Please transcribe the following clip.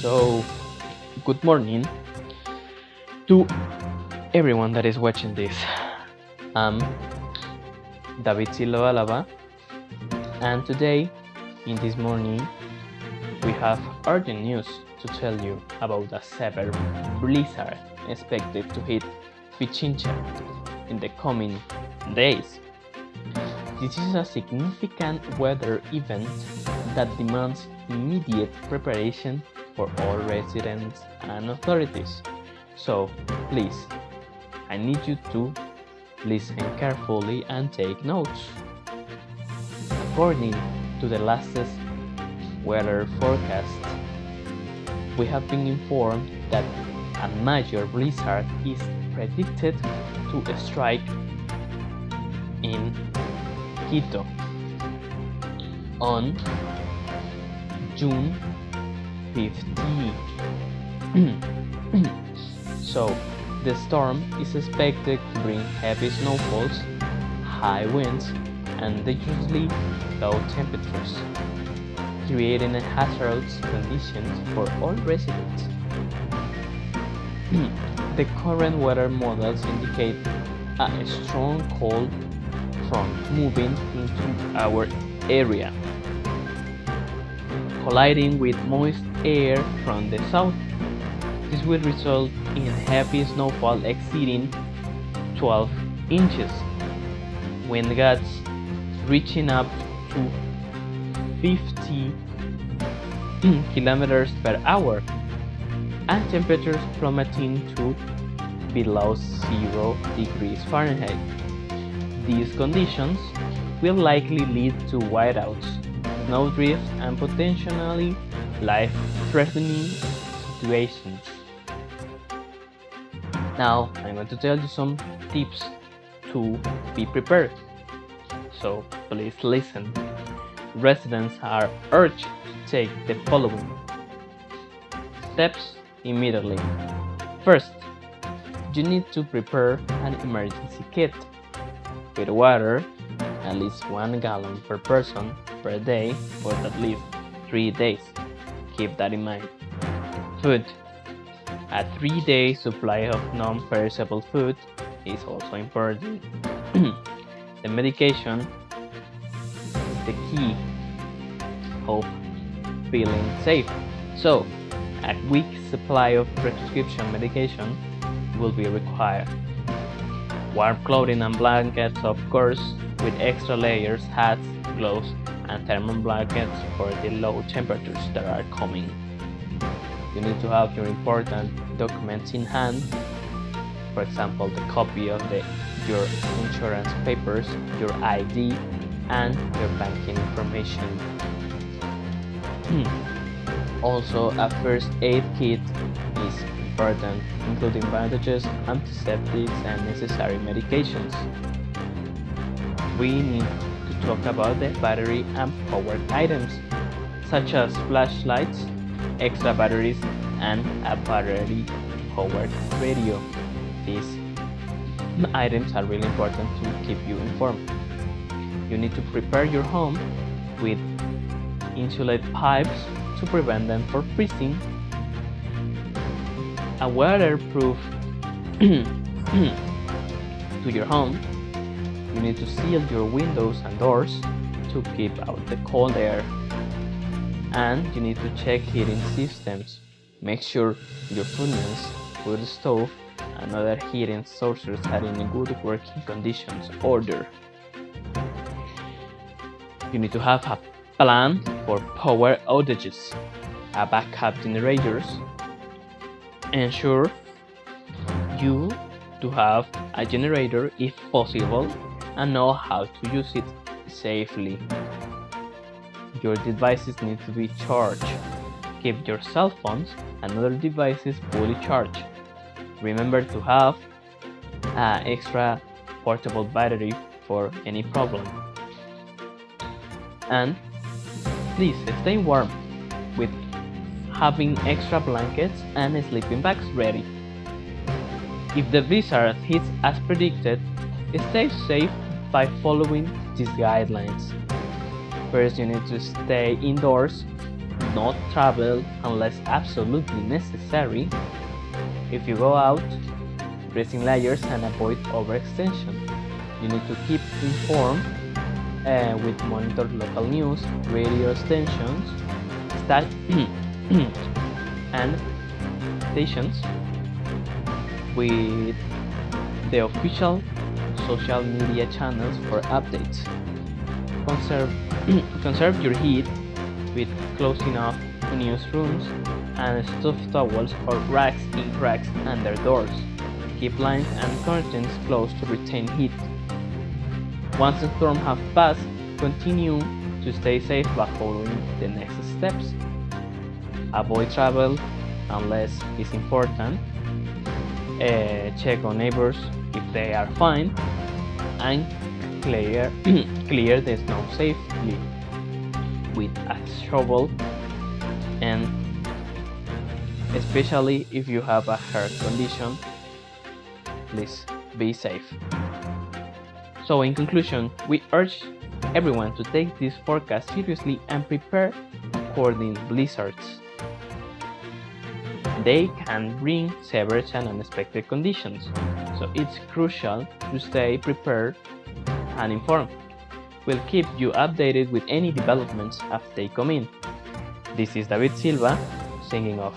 So, good morning to everyone that is watching this. I'm David Silva Alaba, and today, in this morning, we have urgent news to tell you about a severe blizzard expected to hit Clipchamp in the coming days. This is a significant weather event that demands immediate preparation for all residents and authorities. So please, I need you to listen carefully and take notes. According to the latest weather forecast, we have been informed that a major blizzard is predicted to strike in Quito on June 15. So the storm is expected to bring heavy snowfalls, high winds, and dangerously low temperatures, creating a hazardous conditions for all residents. The current weather models indicate a strong cold front moving into our area, colliding with moist air from the south. This will result in heavy snowfall exceeding 12 inches, wind gusts reaching up to 50 kilometers per hour, and temperatures plummeting to below 0 degrees Fahrenheit. These conditions will likely lead to whiteouts, snowdrifts, and potentially life-threatening situations. Now, I'm going to tell you some tips to be prepared. So please listen. Residents are urged to take the following steps immediately. First, you need to prepare an emergency kit with water, at least 1 gallon per person per day for at least 3 days. Keep that in mind. Food. A 3-day supply of non-perishable food is also important. The medication is the key of feeling safe. So, a week supply of prescription medication will be required. Warm clothing and blankets, of course, with extra layers, hats, gloves, and thermal blankets for the low temperatures that are coming. You need to have your important documents in hand, for example, the copy of your insurance papers, your ID, and your banking information. Also, a first aid kit is important, including bandages, antiseptics, and necessary medications. We need to talk about the battery and power items, such as flashlights, extra batteries, and a battery-powered radio. These items are really important to keep you informed. You need to prepare your home with insulated pipes to prevent them from freezing, a waterproof to your home. You need to seal your windows and doors to keep out the cold air, and you need to check heating systems. Make sure your furnace, wood stove, and other heating sources are in good working conditions order. You need to have a plan for power outages, a backup generators. Ensure you to have a generator if possible and know how to use it safely. Your devices need to be charged. Keep your cell phones and other devices fully charged. Remember to have an extra portable battery for any problem. And please stay warm with having extra blankets and sleeping bags ready. If the blizzard hits as predicted, stay safe by following these guidelines. First, you need to stay indoors, not travel unless absolutely necessary. If you go out, dress in layers and avoid overextension. You need to keep informed with monitor local news, radio stations, and stations with the official social media channels for updates. Conserve your heat with closing off newsrooms and stuffed towels or racks in cracks under doors. Keep blinds and curtains closed to retain heat. Once the storm has passed, continue to stay safe by following the next steps. Avoid travel unless it's important. Check on neighbors if they are fine, and clear the snow safely with a shovel, and especially if you have a hair condition, please be safe. So in conclusion, we urge everyone to take this forecast seriously and prepare according blizzards. They can bring severe and unexpected conditions, so it's crucial to stay prepared and informed. We'll keep you updated with any developments as they come in. This is David Silva, signing off.